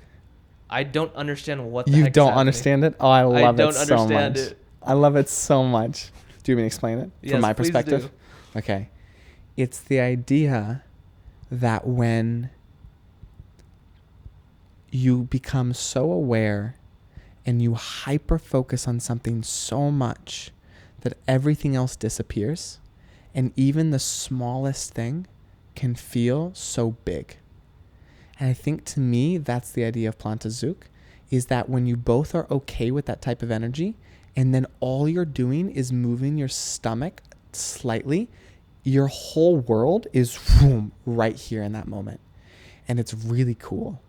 I don't understand what the You heck don't is happening. understand it? Oh, I love it so much. I don't understand it. I love it so much. Do you want me to explain it Yes, from my please perspective? do. Okay. It's the idea that when you become so aware and you hyper focus on something so much that everything else disappears, and even the smallest thing can feel so big. And I think, to me, that's the idea of Planta Zouk, is that when you both are okay with that type of energy, and then all you're doing is moving your stomach slightly, your whole world is right here in that moment. And it's really cool.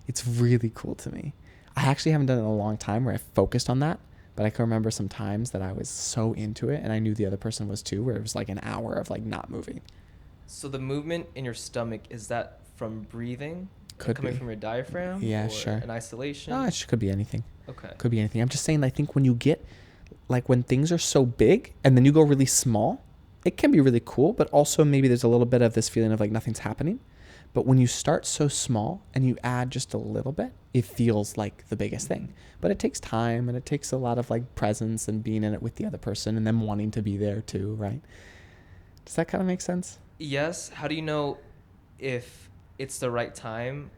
It's really cool to me. I actually haven't done it in a long time where I focused on that, but I can remember some times that I was so into it, and I knew the other person was too, where it was like an hour of like not moving. So the movement in your stomach, is that from breathing? Could coming be. from your diaphragm? Yeah, or sure. An isolation? Oh, it could be anything. Okay. Could be anything. I'm just saying, I think when you get, like, when things are so big and then you go really small, it can be really cool, but also maybe there's a little bit of this feeling of like nothing's happening. But when you start so small and you add just a little bit, it feels like the biggest thing. But it takes time, and it takes a lot of like presence and being in it with the other person and them wanting to be there too, right? Does that kind of make sense? Yes. How do you know if it's the right time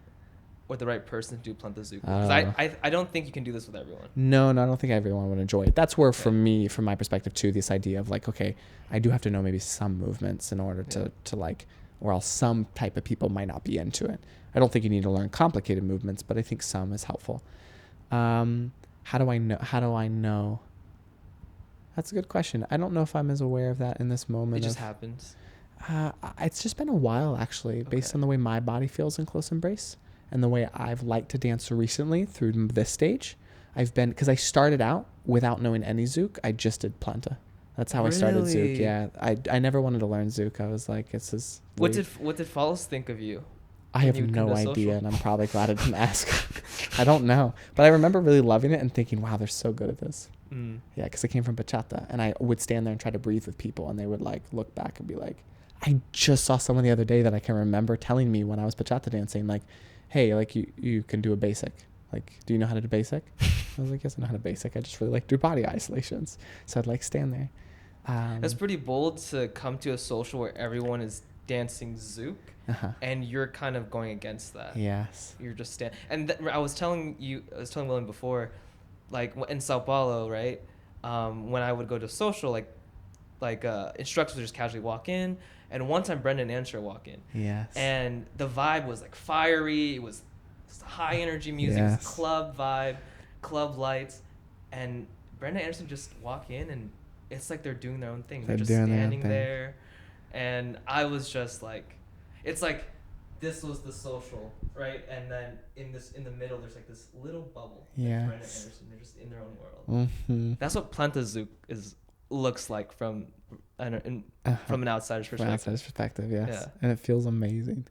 or the right person to do Planta Zouk? Because I don't think you can do this with everyone. No, I don't think everyone would enjoy it. That's where, for me, from my perspective too, this idea of like, okay, I do have to know maybe some movements in order to like, or else some type of people might not be into it. I don't think you need to learn complicated movements, but I think some is helpful. How do I know? That's a good question. I don't know if I'm as aware of that in this moment. It just happens. It's just been a while, actually, based on the way my body feels in close embrace and the way I've liked to dance recently through this stage. Because I started out without knowing any Zouk. I just did Planta. That's how I started Zouk. Yeah, I never wanted to learn Zouk. I was like, it's this. What did follows think of you? I have no idea, and I'm probably glad I didn't ask. I don't know, but I remember really loving it and thinking, "Wow, they're so good at this." Yeah, because I came from bachata, and I would stand there and try to breathe with people, and they would like look back and be like, "I just saw someone the other day that I can remember telling me when I was bachata dancing, like, hey, like you can do a basic. Like, do you know how to do basic?" I was like, "Yes, I know how to basic. I just really like do body isolations." So I'd like stand there. That's pretty bold to come to a social where everyone is dancing Zouk, and you're kind of going against that. Yes. You're just and I was telling William before, like in Sao Paulo, right? When I would go to social, like instructors would just casually walk in, and one time Brendan Ansher walk in. Yes. And the vibe was like fiery. It was high energy music, Yes. It was club vibe, club lights, and Brendan Anderson just walk in, and it's like they're doing their own thing. They're just standing there, and I was just like, it's like this was the social, right? And then in the middle, there's like this little bubble. Yes. Brendan Anderson, they're just in their own world. Mm-hmm. That's what Planta Zouk looks like from an outsider's perspective. From an outsider's perspective, yes. Yeah. And it feels amazing.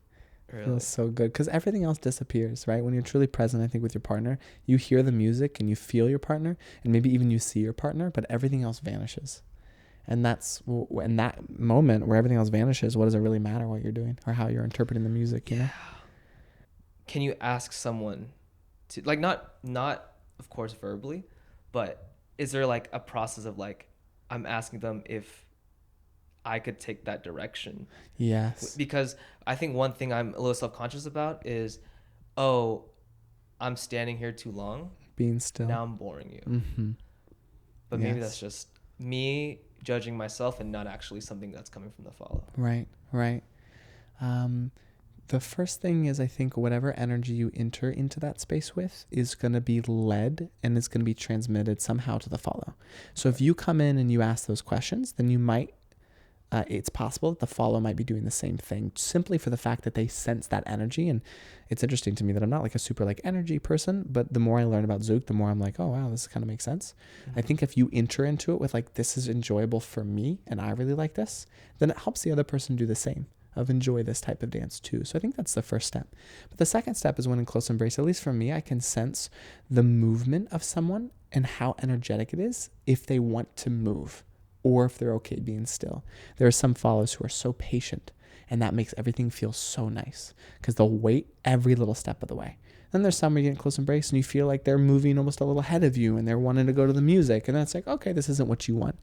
Really. It feels so good because everything else disappears, right? When you're truly present, I think, with your partner, you hear the music and you feel your partner, and maybe even you see your partner, but everything else vanishes. And that's in that moment where everything else vanishes, what does it really matter what you're doing or how you're interpreting the music, you know? Can you ask someone to, like, not of course verbally, but is there like a process of like, I'm asking them if I could take that direction? Yes. Because I think one thing I'm a little self-conscious about is, oh, I'm standing here too long. Being still. Now I'm boring you. Mm-hmm. But maybe that's just me judging myself and not actually something that's coming from the follow. Right. The first thing is, I think whatever energy you enter into that space with is going to be led and is going to be transmitted somehow to the follow. So if you come in and you ask those questions, then you might, it's possible that the follow might be doing the same thing simply for the fact that they sense that energy. And it's interesting to me that I'm not like a super like energy person, but the more I learn about Zouk, the more I'm like, oh, wow, this kind of makes sense. I think if you enter into it with like, this is enjoyable for me and I really like this, then it helps the other person do the same, of enjoy this type of dance too. So I think that's the first step. But the second step is when in close embrace, at least for me, I can sense the movement of someone and how energetic it is if they want to move or if they're okay being still. There are some followers who are so patient and that makes everything feel so nice because they'll wait every little step of the way. Then there's some where you get in close embrace and you feel like they're moving almost a little ahead of you and they're wanting to go to the music. And that's like, okay, this isn't what you want.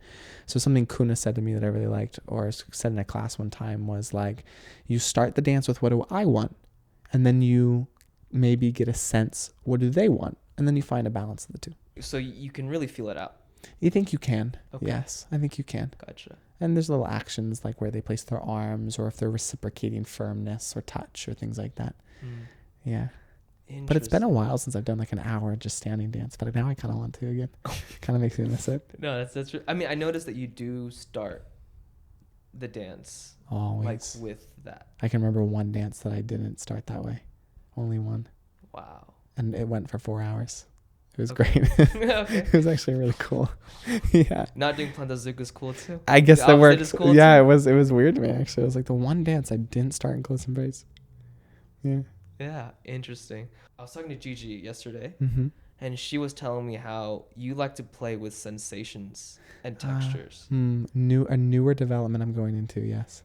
So something Kuna said to me that I really liked, or said in a class one time, was like, you start the dance with what do I want? And then you maybe get a sense, what do they want? And then you find a balance of the two. So you can really feel it out. You think you can? Okay. Yes, I think you can. Gotcha. And there's little actions like where they place their arms or if they're reciprocating firmness or touch or things like that. Yeah. But it's been a while since I've done like an hour just standing dance, but now I kind of want to again. Kind of makes me miss it. No, that's I mean, I noticed that you do start the dance Always. like with that. I can remember one dance that I didn't start that way. Only one. Wow. And it went for 4 hours. It was Okay. great. Okay. It was actually really cool. Yeah. Not doing Planta Zouk is cool too. I guess The that opposite worked. is cool Yeah, too? it was weird to me actually. It was like the one dance I didn't start in close embrace. Yeah. Yeah, interesting. I was talking to Gigi yesterday, Mm-hmm. and she was telling me how you like to play with sensations and textures. A newer development I'm going into, yes.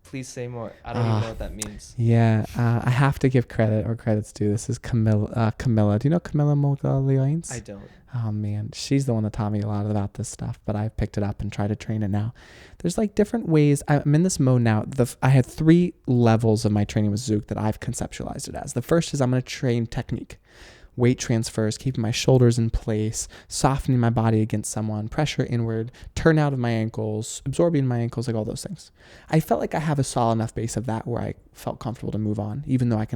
Please say more. I don't even know what that means. Yeah, I have to give credit or credit's due. This is Camilla. Do you know Camilla Mogalioins? I don't. Oh man, she's the one that taught me a lot about this stuff, but I've picked it up and tried to train it now. There's like different ways. I'm in this mode now. I had 3 levels of my training with Zouk that I've conceptualized it as. The first is I'm going to train technique. Weight transfers, keeping my shoulders in place, softening my body against someone, pressure inward, turn out of my ankles, absorbing my ankles, like all those things. I felt like I have a solid enough base of that where I felt comfortable to move on, even though I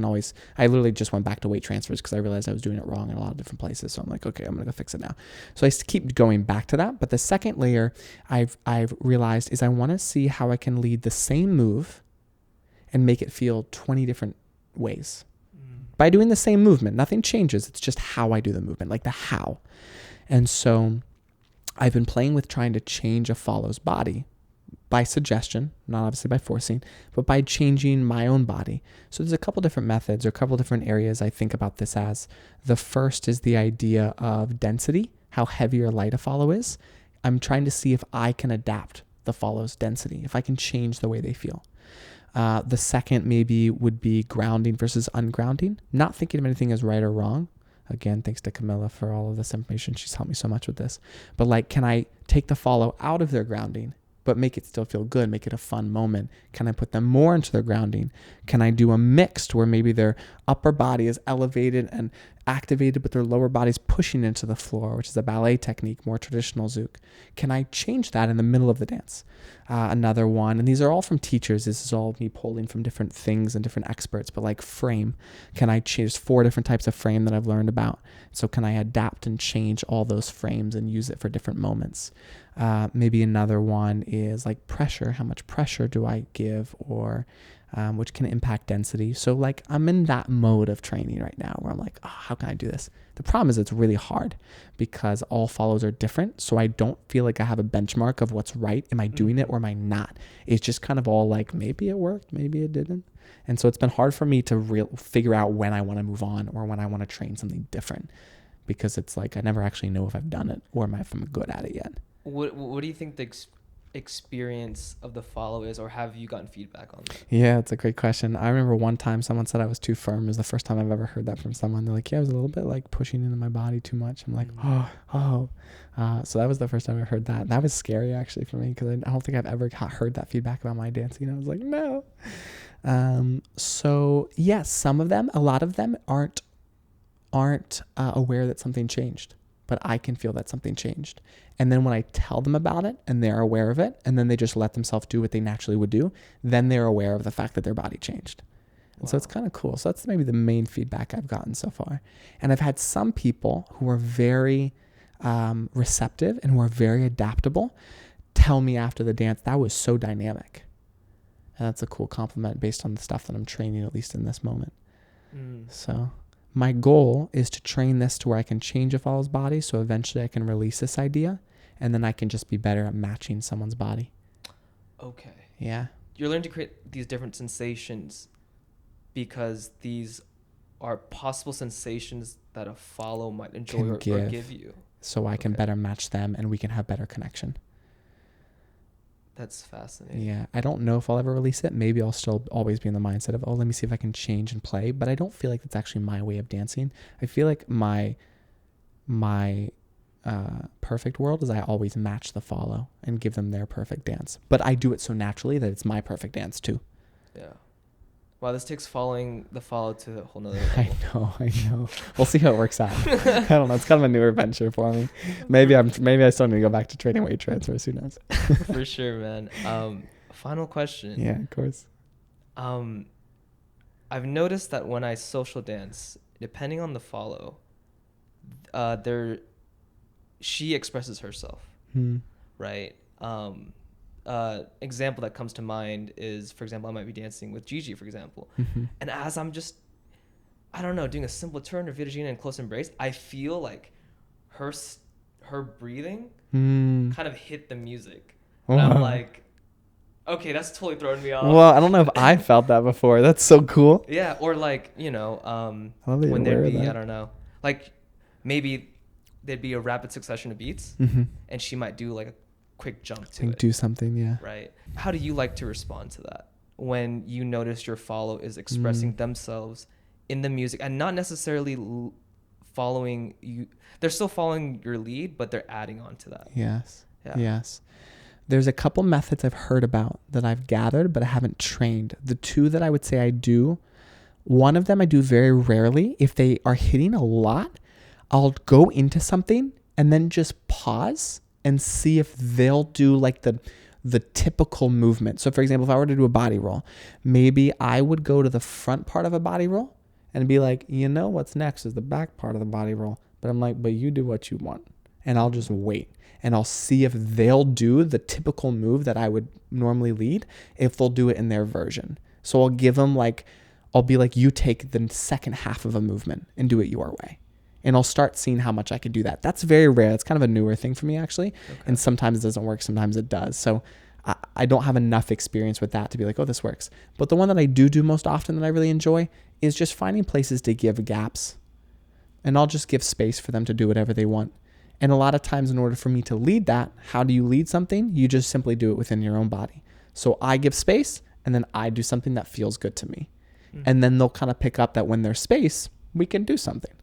literally just went back to weight transfers because I realized I was doing it wrong in a lot of different places. So I'm like, okay, I'm going to go fix it now. So I keep going back to that. But the second layer I've realized is I want to see how I can lead the same move and make it feel 20 different ways. By doing the same movement, nothing changes. It's just how I do the movement, like the how. And so I've been playing with trying to change a follow's body by suggestion, not obviously by forcing, but by changing my own body. So there's a couple different methods or a couple different areas I think about this as. The first is the idea of density, how heavy or light a follow is. I'm trying to see if I can adapt the follow's density, if I can change the way they feel. The second maybe would be grounding versus ungrounding, not thinking of anything as right or wrong. Again, thanks to Camilla for all of this information. She's helped me so much with this. But like, can I take the follow out of their grounding, but make it still feel good, make it a fun moment? Can I put them more into their grounding? Can I do a mixed where maybe their upper body is elevated and activated, but their lower body's pushing into the floor, which is a ballet technique, more traditional Zouk? Can I change that in the middle of the dance? Another one, and these are all from teachers. This is all me pulling from different things and different experts, but like frame. Can I change? There's 4 different types of frame that I've learned about. So can I adapt and change all those frames and use it for different moments? Maybe another one is like pressure. How much pressure do I give, or which can impact density? So like I'm in that mode of training right now where I'm like, oh, how can I do this? The problem is it's really hard because all follows are different. So I don't feel like I have a benchmark of what's right. Am I doing it or am I not? It's just kind of all like, maybe it worked, maybe it didn't. And so it's been hard for me to figure out when I want to move on or when I want to train something different, because it's like I never actually know if I've done it or if I'm good at it yet. What do you think the experience of the follow is, or have you gotten feedback on that? Yeah, it's a great question. I remember one time someone said I was too firm. It was the first time I've ever heard that from someone. They're like, yeah, I was a little bit like pushing into my body too much. I'm like, oh. So that was the first time I heard that. That was scary actually for me, because I don't think I've ever heard that feedback about my dancing. I was like, no. So yes, some of them, a lot of them aren't aware that something changed, but I can feel that something changed. And then when I tell them about it and they're aware of it, and then they just let themselves do what they naturally would do, then they're aware of the fact that their body changed. And so it's kind of cool. So that's maybe the main feedback I've gotten so far. And I've had some people who are very receptive and who are very adaptable tell me after the dance, that was so dynamic. And that's a cool compliment based on the stuff that I'm training, at least in this moment. So my goal is to train this to where I can change a follow's body. So eventually I can release this idea and then I can just be better at matching someone's body. Okay. Yeah. You're learning to create these different sensations because these are possible sensations that a follow might enjoy or give you. So I can better match them and we can have better connection. That's fascinating. Yeah. I don't know if I'll ever release it. Maybe I'll still always be in the mindset of, let me see if I can change and play. But I don't feel like it's actually my way of dancing. I feel like my perfect world is I always match the follow and give them their perfect dance. But I do it so naturally that it's my perfect dance too. Yeah. Wow, this takes following the follow to a whole nother level. I know. We'll see how it works out. I don't know. It's kind of a newer venture for me. Maybe I still need to go back to training weight transfers. Who knows? For sure, man. Final question. Yeah, of course. I've noticed that when I social dance, depending on the follow, she expresses herself, right? Example that comes to mind is, for example, I might be dancing with Gigi, for example. And as I'm just, I don't know, doing a simple turn or Virginia in close embrace, I feel like her breathing kind of hit the music. And I'm like, okay, that's totally throwing me off. Well, I don't know if I felt that before. That's so cool. Yeah, or like, when there'd be, I don't know, like maybe there'd be a rapid succession of beats and she might do like a quick jump to it. Do something, yeah. Right. How do you like to respond to that when you notice your follow is expressing themselves in the music and not necessarily following you? They're still following your lead, but they're adding on to that. Yes. Yeah. Yes. There's a couple methods I've heard about that I've gathered, but I haven't trained. The two that I would say I do, one of them I do very rarely. If they are hitting a lot, I'll go into something and then just pause and see if they'll do like the typical movement. So for example, if I were to do a body roll, maybe I would go to the front part of a body roll and be like, what's next is the back part of the body roll. But I'm like, but you do what you want. And I'll just wait. And I'll see if they'll do the typical move that I would normally lead, if they'll do it in their version. So I'll give them I'll be like, you take the second half of a movement and do it your way. And I'll start seeing how much I can do that. That's very rare. It's kind of a newer thing for me, actually. Okay. And sometimes it doesn't work. Sometimes it does. So I don't have enough experience with that to be like, oh, this works. But the one that I do most often that I really enjoy is just finding places to give gaps. And I'll just give space for them to do whatever they want. And a lot of times in order for me to lead that, how do you lead something? You just simply do it within your own body. So I give space and then I do something that feels good to me. And then they'll kind of pick up that when there's space, we can do something.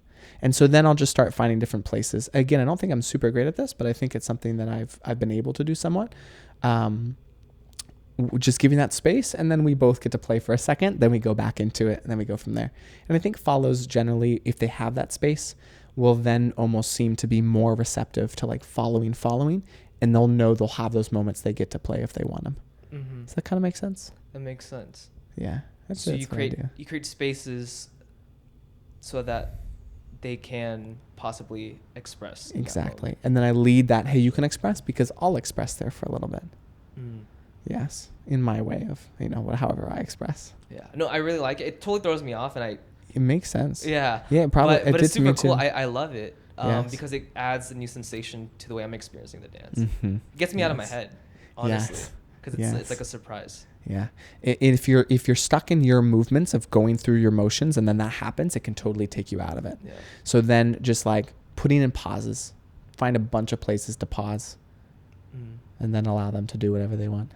And so then I'll just start finding different places. Again, I don't think I'm super great at this, but I think it's something that I've been able to do somewhat. Just giving that space, and then we both get to play for a second, then we go back into it, and then we go from there. And I think follows generally, if they have that space, will then almost seem to be more receptive to like following, and they'll know they'll have those moments they get to play if they want them. Does that kind of make sense? That makes sense. Yeah. So you create spaces so that they can possibly express. Exactly. And then I lead that, hey, you can express, because I'll express there for a little bit. Yes. In my way of, however I express. Yeah. No, I really like it. It totally throws me off, and it makes sense. Yeah. Yeah, probably. But it's super cool. I love it because it adds a new sensation to the way I'm experiencing the dance. It gets me out of my head, honestly, because it's like a surprise. Yeah. If you're stuck in your movements of going through your motions and then that happens, it can totally take you out of it. Yeah. So then just like putting in pauses, find a bunch of places to pause and then allow them to do whatever they want.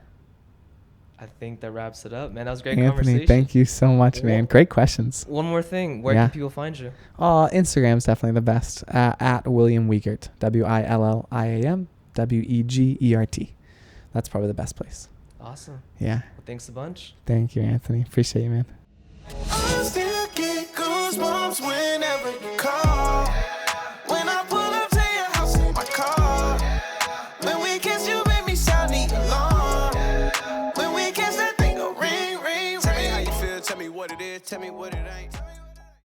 I think that wraps it up, man. That was a great Anthony, conversation. Thank you so much, man. Great questions. One more thing. Where can people find you? Instagram's definitely the best. At William Wegert. WILLIAM WEGERT. That's probably the best place. Awesome. Yeah. Well, thanks a bunch. Thank you, Anthony. Appreciate you, man.